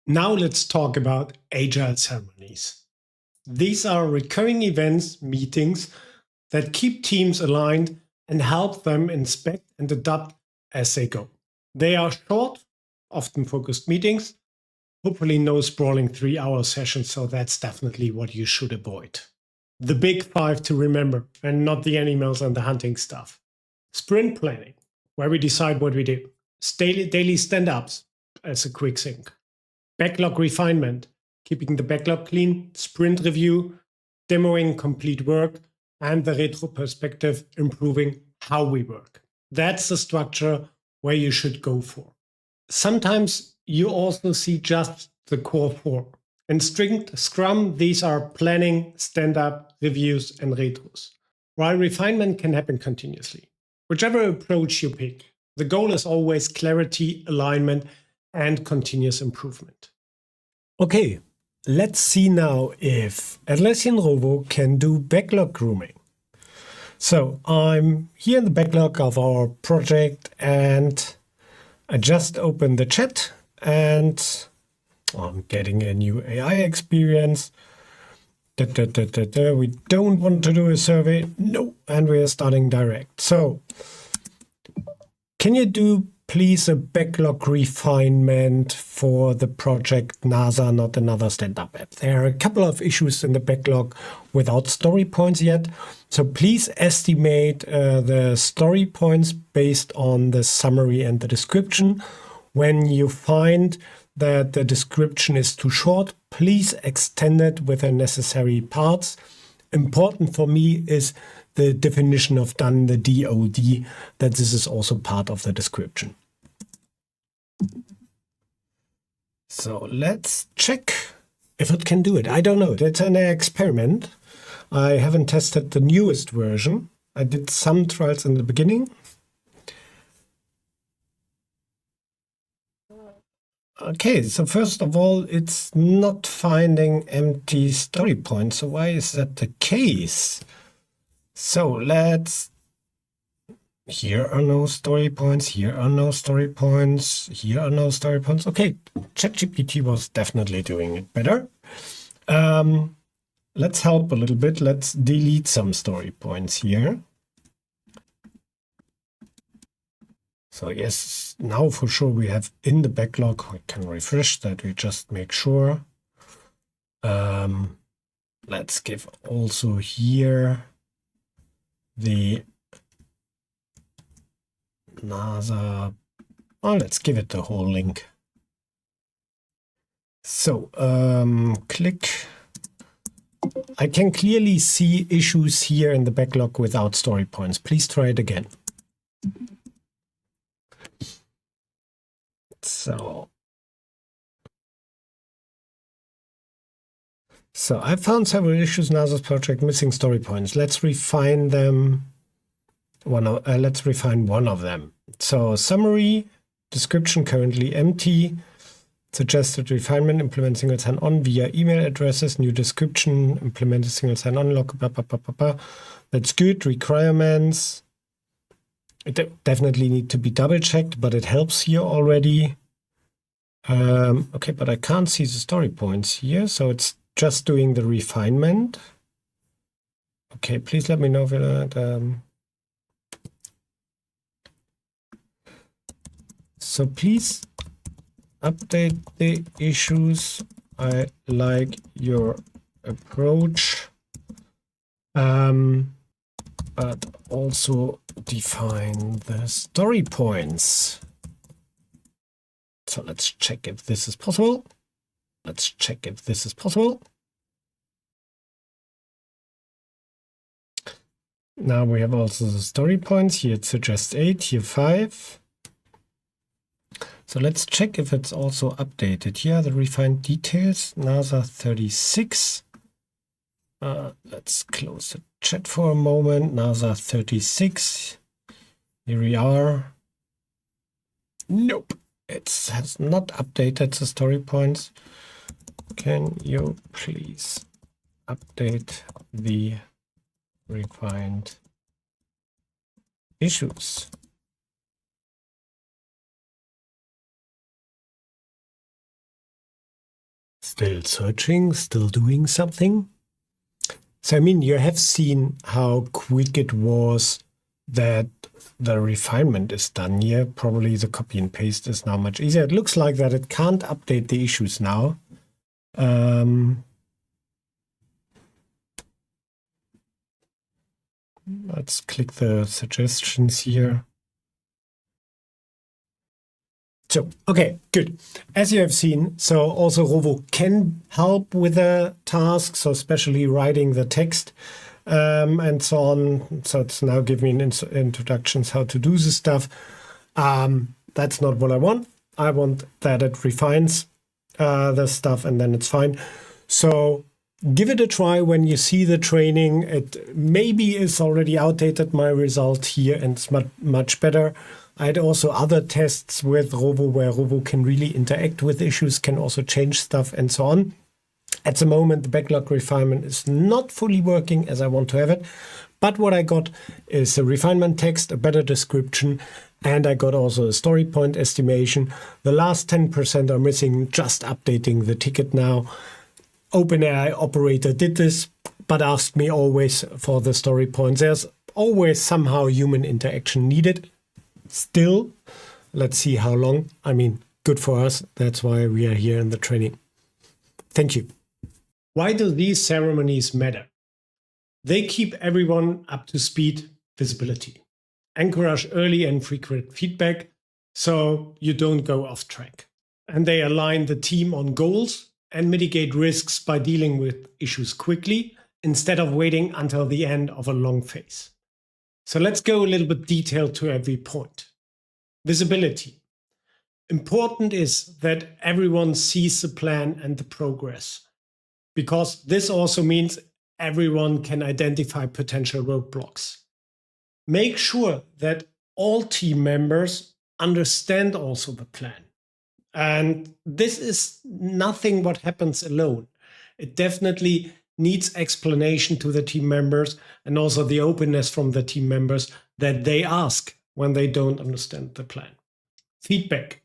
Now let's talk about Agile Ceremonies. These are recurring events, meetings that keep teams aligned and help them inspect and adapt as they go. They are short, often focused meetings, hopefully no sprawling 3-hour sessions, so that's definitely what you should avoid. The big 5 to remember, and not the animals and the hunting stuff. Sprint planning, where we decide what we do. Daily stand-ups as a quick sync. Backlog refinement, keeping the backlog clean. Sprint review, demoing complete work, and the retrospective, improving how we work. That's the structure where you should go for. Sometimes you also see just the core 4. In Scrum, these are planning, stand-up, reviews, and retros. While refinement can happen continuously. Whichever approach you pick, the goal is always clarity, alignment, and continuous improvement. Okay, let's see now if Atlassian Rovo can do backlog grooming. So I'm here in the backlog of our project and I just opened the chat and I'm getting a new AI experience. We don't want to do a survey. No, and we are starting direct. So can you do please a backlog refinement for the project NASA, not another stand-up app? There are a couple of issues in the backlog without story points yet. So please estimate the story points based on the summary and the description. When you find that the description is too short, please extend it with the necessary parts. Important for me is the definition of done, the DOD, that this is also part of the description. So let's check if it can do it. I don't know. It's an experiment. I haven't tested the newest version. I did some trials in the beginning. Okay, so first of all, it's not finding empty story points. So why is that the case? So let's, here are no story points, here are no story points, here are no story points. Okay, ChatGPT was definitely doing it better. Let's help a little bit. Let's delete some story points here. So yes, now for sure we have in the backlog, we can refresh that, we just make sure. Let's give also here the NASA, let's give it the whole link. So click. I can clearly see issues here in the backlog without story points. Please try it again. So I found several issues in NASA's project missing story points. Let's refine them. Let's refine one of them. So summary, description currently empty, suggested refinement, implement single sign-on via email addresses, new description, implement a single sign-on log, blah, blah, blah, blah, blah. That's good. Requirements. It definitely need to be double-checked, but it helps here already. Okay, but I can't see the story points here, so it's just doing the refinement. Okay, please let me know if so please update the issues. I like your approach, but also define the story points. So let's check if this is possible. Let's check if this is possible. Now we have also the story points. Here it suggests 8, here 5. So let's check if it's also updated. Here are the refined details, NASA 36. Let's close the chat for a moment. NASA 36. Here we are. Nope, it has not updated the story points. Can you please update the refined issues? Still searching, still doing something. So, I mean, you have seen how quick it was that the refinement is done here. Probably the copy and paste is now much easier. It looks like that it can't update the issues now. Let's click the suggestions here. So, okay, good. As you have seen, so also Rovo can help with the tasks, so especially writing the text and so on. So it's now giving me introductions how to do this stuff. That's not what I want. I want that it refines the stuff and then it's fine. So give it a try when you see the training. It maybe is already outdated, my result here, and it's much better. I had also other tests with Rovo where Rovo can really interact with issues, can also change stuff and so on. At the moment, the backlog refinement is not fully working as I want to have it. But what I got is a refinement text, a better description, and I got also a story point estimation. The last 10% are missing, just updating the ticket now. OpenAI operator did this, but asked me always for the story points. There's always somehow human interaction needed. Still, let's see how long. I mean, good for us. That's why we are here in the training. Thank you. Why do these ceremonies matter? They keep everyone up to speed, visibility, encourage early and frequent feedback so you don't go off track. And they align the team on goals and mitigate risks by dealing with issues quickly instead of waiting until the end of a long phase. So let's go a little bit detailed to every point. Visibility. Important is that everyone sees the plan and the progress, because this also means everyone can identify potential roadblocks. Make sure that all team members understand also the plan. And this is nothing what happens alone. It definitely needs explanation to the team members and also the openness from the team members that they ask when they don't understand the plan. Feedback.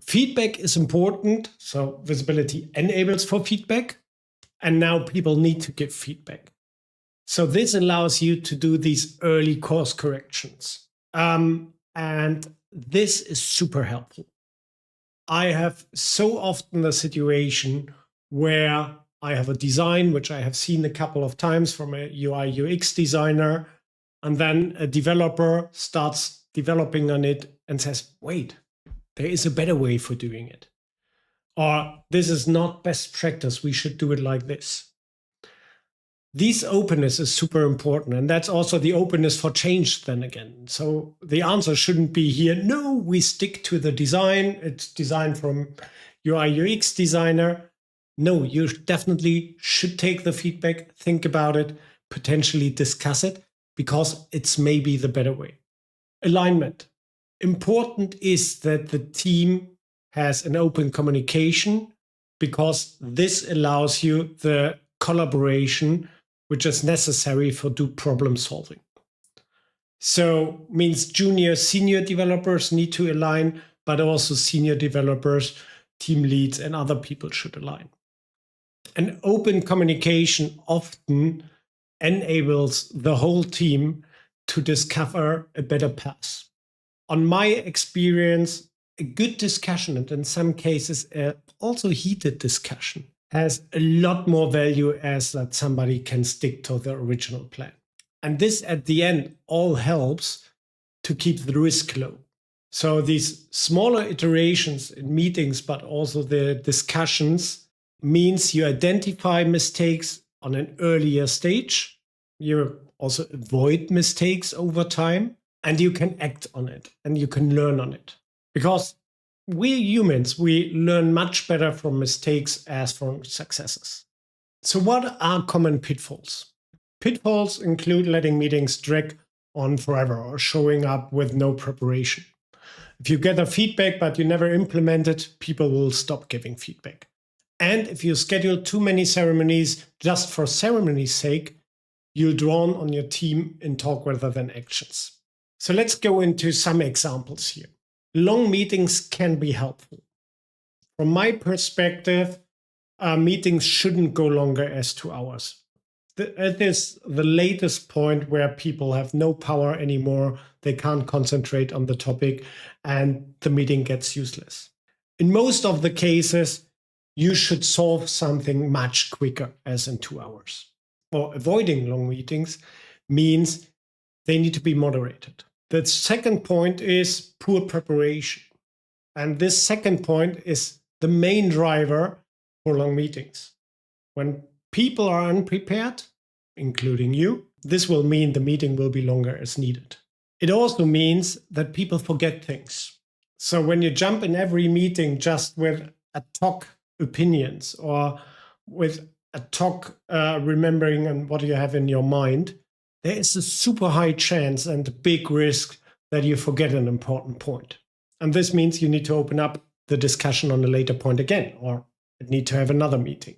Feedback is important. So visibility enables for feedback. And now people need to give feedback. So this allows you to do these early course corrections. And this is super helpful. I have so often the situation where I have a design, which I have seen a couple of times from a UI UX designer, and then a developer starts developing on it and says, wait, there is a better way for doing it. Or this is not best practice, we should do it like this. This openness is super important. And that's also the openness for change then again. So the answer shouldn't be here, no, we stick to the design. It's designed from UI UX designer. No, you definitely should take the feedback, think about it, potentially discuss it, because it's maybe the better way. Alignment. Important is that the team has an open communication, because this allows you the collaboration which is necessary for do problem solving. So means junior, senior developers need to align, but also senior developers, team leads, and other people should align. And open communication often enables the whole team to discover a better path. On my experience, a good discussion, and in some cases also heated discussion, has a lot more value as that somebody can stick to the original plan. And this at the end all helps to keep the risk low. So these smaller iterations in meetings, but also the discussions, means you identify mistakes on an earlier stage. You also avoid mistakes over time, and you can act on it and you can learn on it. Because we humans, we learn much better from mistakes as from successes. So what are common pitfalls? Pitfalls include letting meetings drag on forever or showing up with no preparation. If you gather feedback but you never implement it, people will stop giving feedback. And if you schedule too many ceremonies just for ceremony's sake, you'll drown on your team in talk rather than actions. So let's go into some examples here. Long meetings can be helpful. From my perspective, meetings shouldn't go longer as 2 hours. It is the latest point where people have no power anymore. They can't concentrate on the topic and the meeting gets useless. In most of the cases, you should solve something much quicker as in 2 hours. Or avoiding long meetings means they need to be moderated. The second point is poor preparation. And this second point is the main driver for long meetings. When people are unprepared, including you, this will mean the meeting will be longer as needed. It also means that people forget things. So when you jump in every meeting just with ad hoc opinions or with ad hoc remembering and what you have in your mind, there is a super high chance and a big risk that you forget an important point. And this means you need to open up the discussion on a later point again, or need to have another meeting.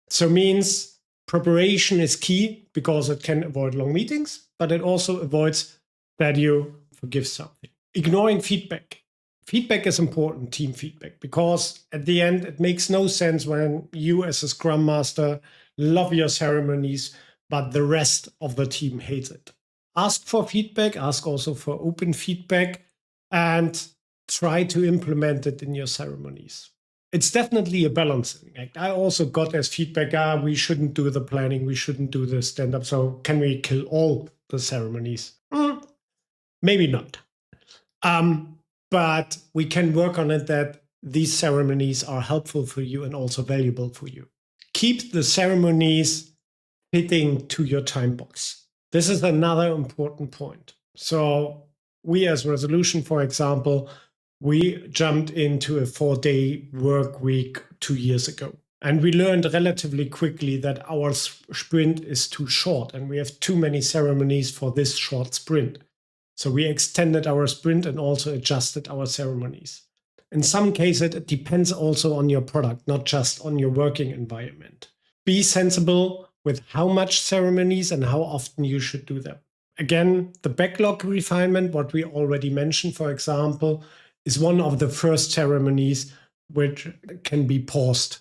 So means preparation is key because it can avoid long meetings, but it also avoids that you forgive something. Ignoring feedback. Feedback is important, team feedback, because at the end, it makes no sense when you as a Scrum Master love your ceremonies, but the rest of the team hates it. Ask for feedback, ask also for open feedback, and try to implement it in your ceremonies. It's definitely a balancing act. I also got as feedback, we shouldn't do the planning, we shouldn't do the stand-up, so can we kill all the ceremonies? Maybe not. But we can work on it that these ceremonies are helpful for you and also valuable for you. Keep the ceremonies fitting to your time box. This is another important point. So we as Resolution, for example, we jumped into a 4-day work week 2 years ago. And we learned relatively quickly that our sprint is too short and we have too many ceremonies for this short sprint. So we extended our sprint and also adjusted our ceremonies. In some cases, it depends also on your product, not just on your working environment. Be sensible with how much ceremonies and how often you should do them. Again, the backlog refinement, what we already mentioned, for example, is one of the first ceremonies which can be paused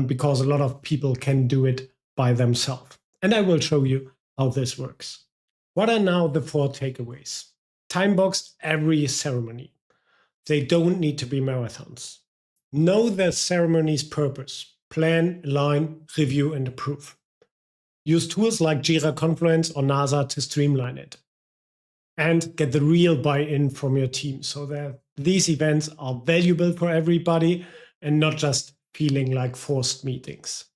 because a lot of people can do it by themselves. And I will show you how this works. What are now the 4 takeaways? Time box every ceremony. They don't need to be marathons. Know the ceremony's purpose. Plan, align, review, and approve. Use tools like Jira, Confluence, or NASA to streamline it. And get the real buy-in from your team so that these events are valuable for everybody and not just feeling like forced meetings.